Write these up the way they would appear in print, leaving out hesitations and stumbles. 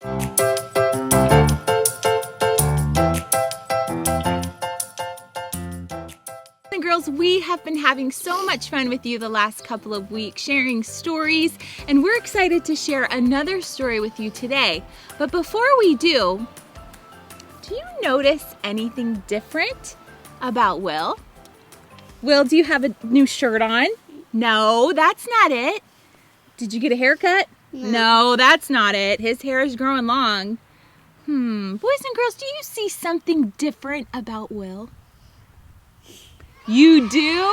And girls, we have been having so much fun with you the last couple of weeks, sharing stories, and we're excited to share another story with you today. But before we do you notice anything different about Will? Will, do you have a new shirt on? No, that's not it. Did you get a haircut? No, that's not it. His hair is growing long. Boys and girls, do you see something different about Will? You do?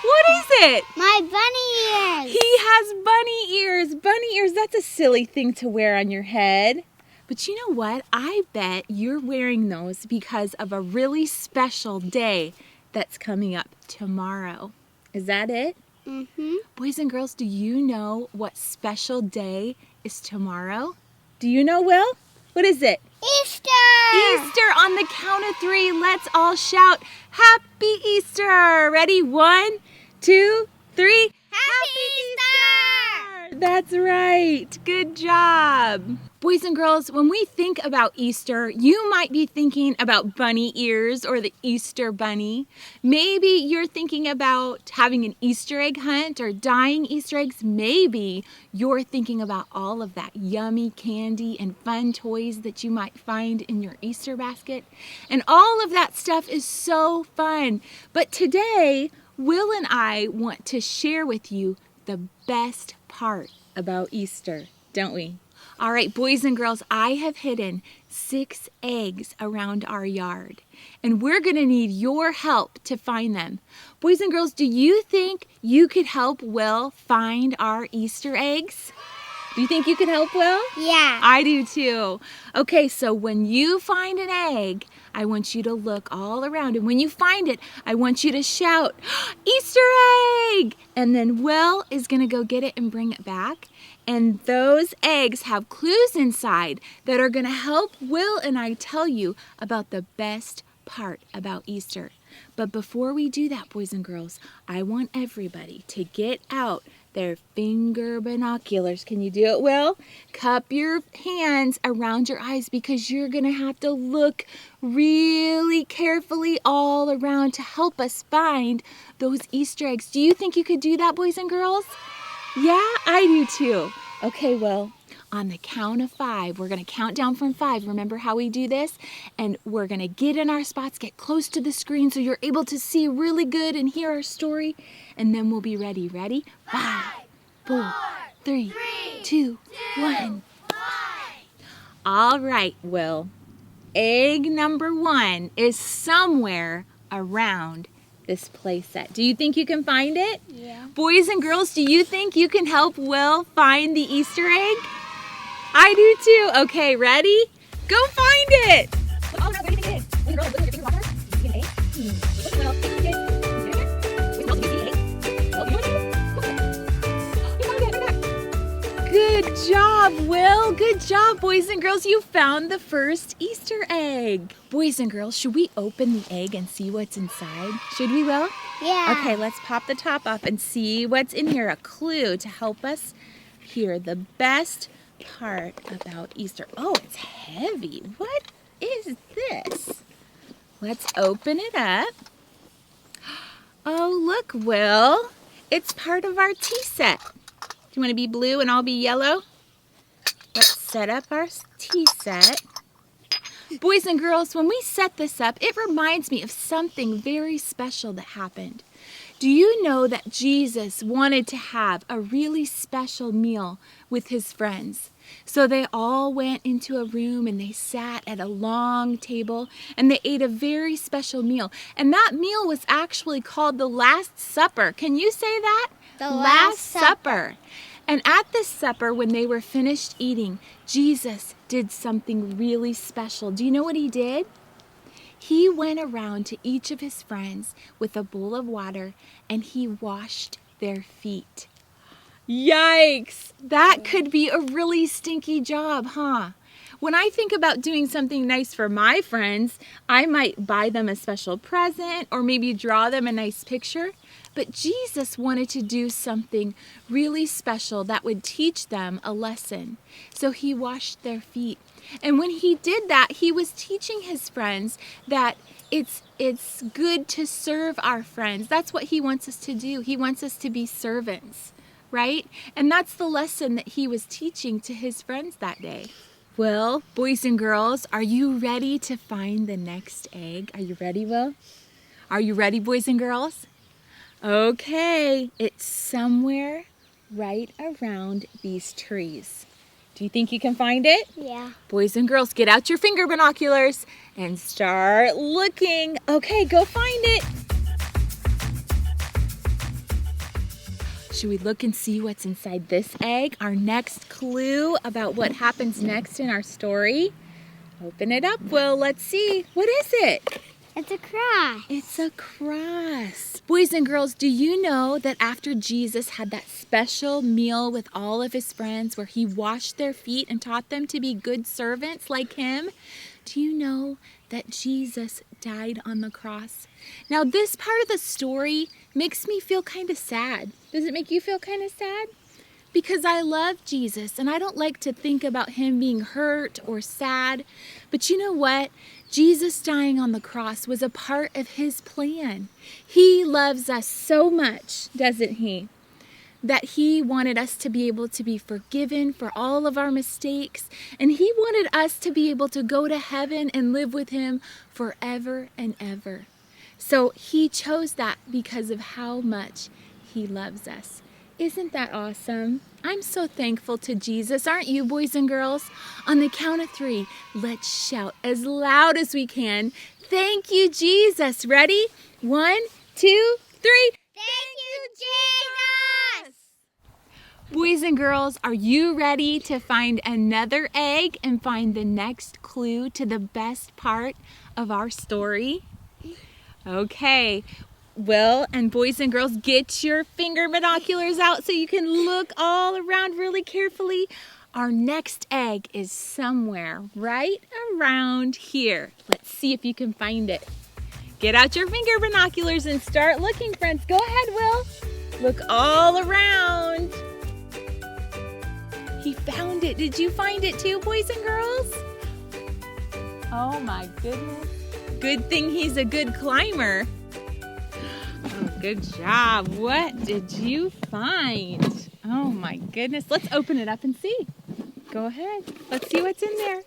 What is it? My bunny ears. He has bunny ears. Bunny ears, that's a silly thing to wear on your head. But you know what? I bet you're wearing those because of a really special day that's coming up tomorrow. Is that it? Mm-hmm. Boys and girls, do you know what special day is tomorrow? Do you know, Will? What is it? Easter! Easter. On the count of 3, let's all shout, Happy Easter! Ready? 1, 2, 3. Happy Easter! That's right. Good job. Boys and girls, when we think about Easter, you might be thinking about bunny ears or the Easter bunny. Maybe you're thinking about having an Easter egg hunt or dyeing Easter eggs. Maybe you're thinking about all of that yummy candy and fun toys that you might find in your Easter basket. And all of that stuff is so fun. But today, Will and I want to share with you the best part about Easter, don't we? All right, boys and girls, I have hidden 6 eggs around our yard, and we're going to need your help to find them. Boys and girls, do you think you could help Will find our Easter eggs? Do you think you could help Will? Yeah. I do too. Okay, so when you find an egg, I want you to look all around, and when you find it, I want you to shout, Easter egg! And then Will is going to go get it and bring it back. And those eggs have clues inside that are going to help Will and I tell you about the best part about Easter. But before we do that, boys and girls, I want everybody to get out their finger binoculars. Can you do it, Will? Cup your hands around your eyes because you're going to have to look really carefully all around to help us find those Easter eggs. Do you think you could do that, boys and girls? Yeah, I do too. Okay, well, on the count of 5, we're going to count down from 5. Remember how we do this? And we're going to get in our spots, get close to the screen so you're able to see really good and hear our story. And then we'll be ready. Ready? 5, 4, 3, 2, 1. All right, Will. Egg number 1 is somewhere around this play set. Do you think you can find it? Yeah. Boys and girls, do you think you can help Will find the Easter egg? I do too. Okay, ready? Go find it! Good job, Will. Good job, boys and girls. You found the first Easter egg. Boys and girls, should we open the egg and see what's inside? Should we, Will? Yeah. Okay, let's pop the top up and see what's in here. A clue to help us hear the best part about Easter. Oh, it's heavy. What is this? Let's open it up. Oh, look, Will. It's part of our tea set. Do you want to be blue and I'll be yellow? Let's set up our tea set. Boys and girls, when we set this up, it reminds me of something very special that happened. Do you know that Jesus wanted to have a really special meal with his friends? So they all went into a room and they sat at a long table and they ate a very special meal. And that meal was actually called the Last Supper. Can you say that? The Last Supper. And at this supper, when they were finished eating, Jesus did something really special. Do you know what he did? He went around to each of his friends with a bowl of water and he washed their feet. Yikes! That could be a really stinky job, huh? When I think about doing something nice for my friends, I might buy them a special present or maybe draw them a nice picture. But Jesus wanted to do something really special that would teach them a lesson. So he washed their feet. And when he did that, he was teaching his friends that it's good to serve our friends. That's what he wants us to do. He wants us to be servants, right? And that's the lesson that he was teaching to his friends that day. Well, boys and girls, are you ready to find the next egg? Are you ready, Will? Are you ready, boys and girls? Okay, it's somewhere right around these trees. Do you think you can find it? Yeah. Boys and girls, get out your finger binoculars and start looking. Okay, go find it. Should we look and see what's inside this egg? Our next clue about what happens next in our story. Open it up, Will. Let's see. What is it? It's a cross. It's a cross. Boys and girls, do you know that after Jesus had that special meal with all of his friends where he washed their feet and taught them to be good servants like him, do you know that Jesus died on the cross? Now, this part of the story makes me feel kind of sad. Does it make you feel kind of sad? Because I love Jesus and I don't like to think about him being hurt or sad. But you know what? Jesus dying on the cross was a part of his plan. He loves us so much, doesn't he? That he wanted us to be able to be forgiven for all of our mistakes. And he wanted us to be able to go to heaven and live with him forever and ever. So he chose that because of how much he loves us. Isn't that awesome? I'm so thankful to Jesus, aren't you, boys and girls? On the count of 3, let's shout as loud as we can. Thank you, Jesus. Ready? 1, 2, 3. Thank you, Jesus! Boys and girls, are you ready to find another egg and find the next clue to the best part of our story? Okay. Will and boys and girls, get your finger binoculars out so you can look all around really carefully. Our next egg is somewhere right around here. Let's see if you can find it. Get out your finger binoculars and start looking, friends. Go ahead, Will. Look all around. He found it. Did you find it too, boys and girls? Oh my goodness. Good thing he's a good climber. Oh, good job. What did you find? Oh my goodness. Let's open it up and see. Go ahead. Let's see what's in there.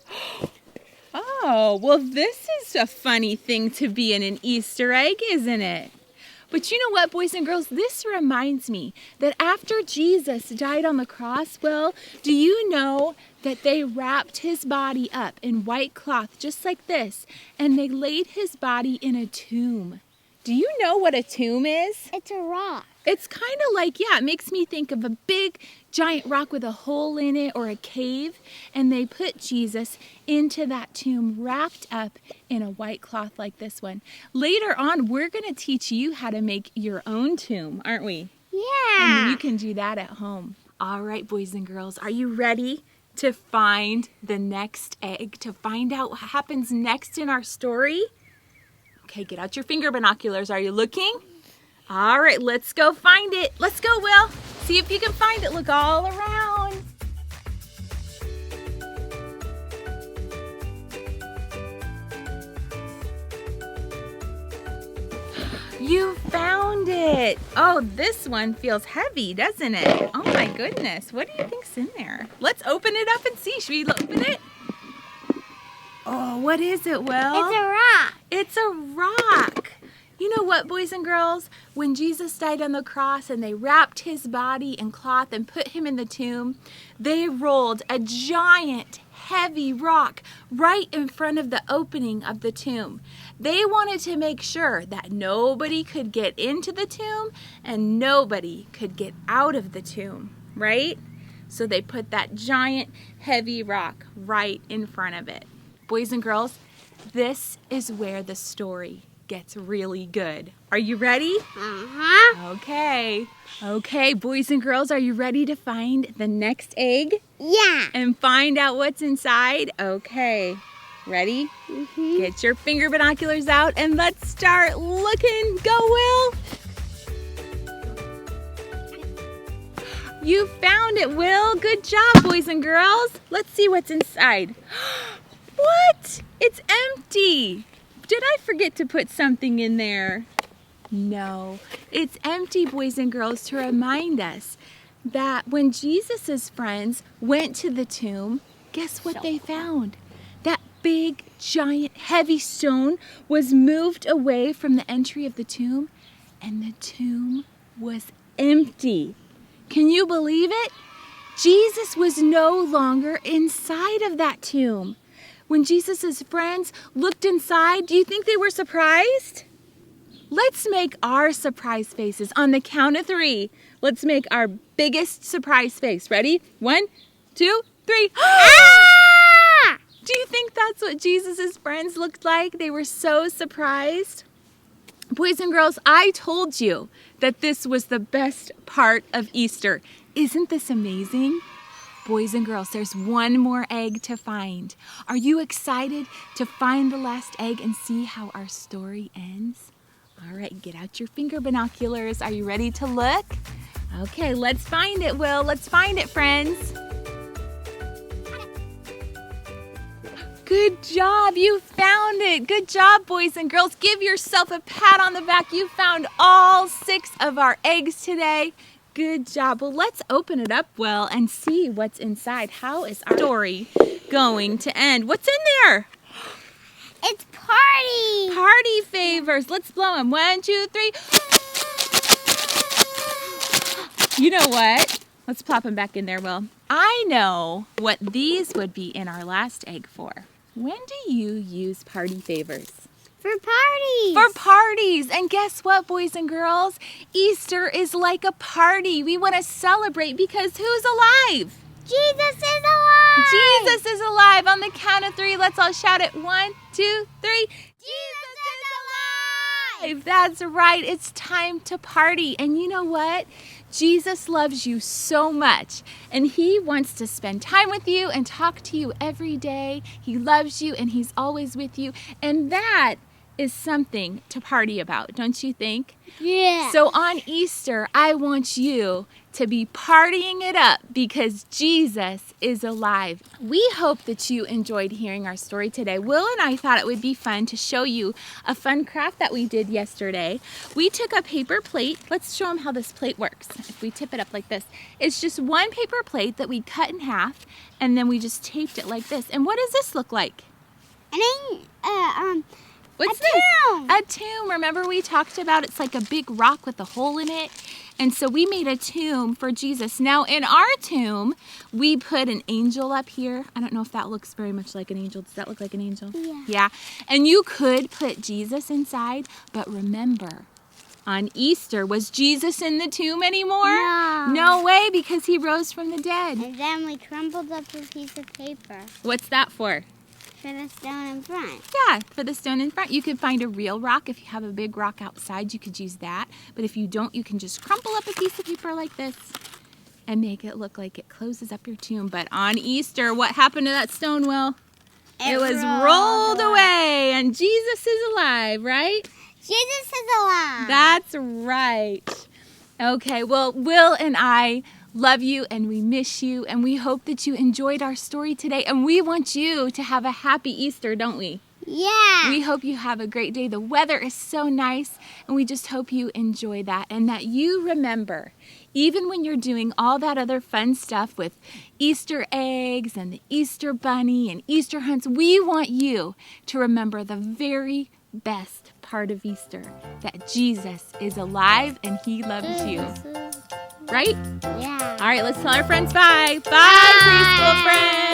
Oh, well, this is a funny thing to be in an Easter egg, isn't it? But you know what, boys and girls? This reminds me that after Jesus died on the cross, well, do you know that they wrapped his body up in white cloth just like this, and they laid his body in a tomb? Do you know what a tomb is? It's a rock. It's kind of like, yeah, it makes me think of a big giant rock with a hole in it or a cave. And they put Jesus into that tomb wrapped up in a white cloth like this one. Later on, we're going to teach you how to make your own tomb, aren't we? Yeah. And then you can do that at home. All right, boys and girls, are you ready to find the next egg, to find out what happens next in our story? Okay, get out your finger binoculars. Are you looking? All right, let's go find it. Let's go, Will. See if you can find it. Look all around. You found it. Oh, this one feels heavy, doesn't it? Oh my goodness. What do you think's in there? Let's open it up and see. Should we open it? Oh, what is it, Will? It's a rock. It's a rock. You know what, boys and girls? When Jesus died on the cross and they wrapped his body in cloth and put him in the tomb, they rolled a giant, heavy rock right in front of the opening of the tomb. They wanted to make sure that nobody could get into the tomb and nobody could get out of the tomb, right? So they put that giant, heavy rock right in front of it. Boys and girls, this is where the story gets really good. Are you ready? Uh-huh. Okay, boys and girls, are you ready to find the next egg Yeah. and find out what's inside? Okay, ready? Mm-hmm. Get your finger binoculars out and let's start looking. Go, Will. You found it, Will. Good job, boys and girls. Let's see what's inside. What? It's empty. Did I forget to put something in there? No, it's empty, boys and girls, to remind us that when Jesus' friends went to the tomb, guess what they found? That big, giant, heavy stone was moved away from the entry of the tomb, and the tomb was empty. Can you believe it? Jesus was no longer inside of that tomb. When Jesus' friends looked inside, do you think they were surprised? Let's make our surprise faces on the count of 3. Let's make our biggest surprise face. Ready? 1, 2, 3. Ah! Do you think that's what Jesus' friends looked like? They were so surprised. Boys and girls, I told you that this was the best part of Easter. Isn't this amazing? Boys and girls, there's one more egg to find. Are you excited to find the last egg and see how our story ends? All right, get out your finger binoculars. Are you ready to look? Okay, let's find it, Will. Let's find it, friends. Good job, you found it. Good job, boys and girls. Give yourself a pat on the back. You found all 6 of our eggs today. Good job. Well, let's open it up, Will, and see what's inside. How is our story going to end? What's in there? It's party. Party favors. Let's blow them. 1, 2, 3. You know what? Let's plop them back in there, Will. I know what these would be in our last egg for. When do you use party favors? For parties. For parties. And guess what, boys and girls? Easter is like a party. We want to celebrate because who's alive? Jesus is alive. Jesus is alive. On the count of 3, let's all shout it. 1, 2, 3. Jesus is alive. That's right. It's time to party. And you know what? Jesus loves you so much, and he wants to spend time with you and talk to you every day. He loves you, and he's always with you, and that is something to party about, don't you think? Yeah. So on Easter, I want you to be partying it up because Jesus is alive. We hope that you enjoyed hearing our story today. Will and I thought it would be fun to show you a fun craft that we did yesterday. We took a paper plate. Let's show them how this plate works. If we tip it up like this, it's just one paper plate that we cut in half, and then we just taped it like this. And what does this look like? What's a this? tomb. A tomb. Remember we talked about it's like a big rock with a hole in it? And so we made a tomb for Jesus. Now in our tomb, we put an angel up here. I don't know if that looks very much like an angel. Does that look like an angel? Yeah. Yeah. And you could put Jesus inside, but remember, on Easter, was Jesus in the tomb anymore? No. No way, because he rose from the dead. And then we crumpled up a piece of paper What's that for? for the stone in front. Yeah, for the stone in front. You could find a real rock. If you have a big rock outside, you could use that. But if you don't, you can just crumple up a piece of paper like this and make it look like it closes up your tomb. But on Easter, what happened to that stone, Will? It was rolled away, and Jesus is alive, right? Jesus is alive. That's right. Okay, well, Will and I love you, and we miss you, and we hope that you enjoyed our story today, and we want you to have a happy Easter, don't we? Yeah. We hope you have a great day. The weather is so nice, and we just hope you enjoy that, and that you remember, even when you're doing all that other fun stuff with Easter eggs and the Easter bunny and Easter hunts, we want you to remember the very best part of Easter, that Jesus is alive and he loves you. Right? Yeah. All right, let's tell our friends bye. Bye, preschool friends.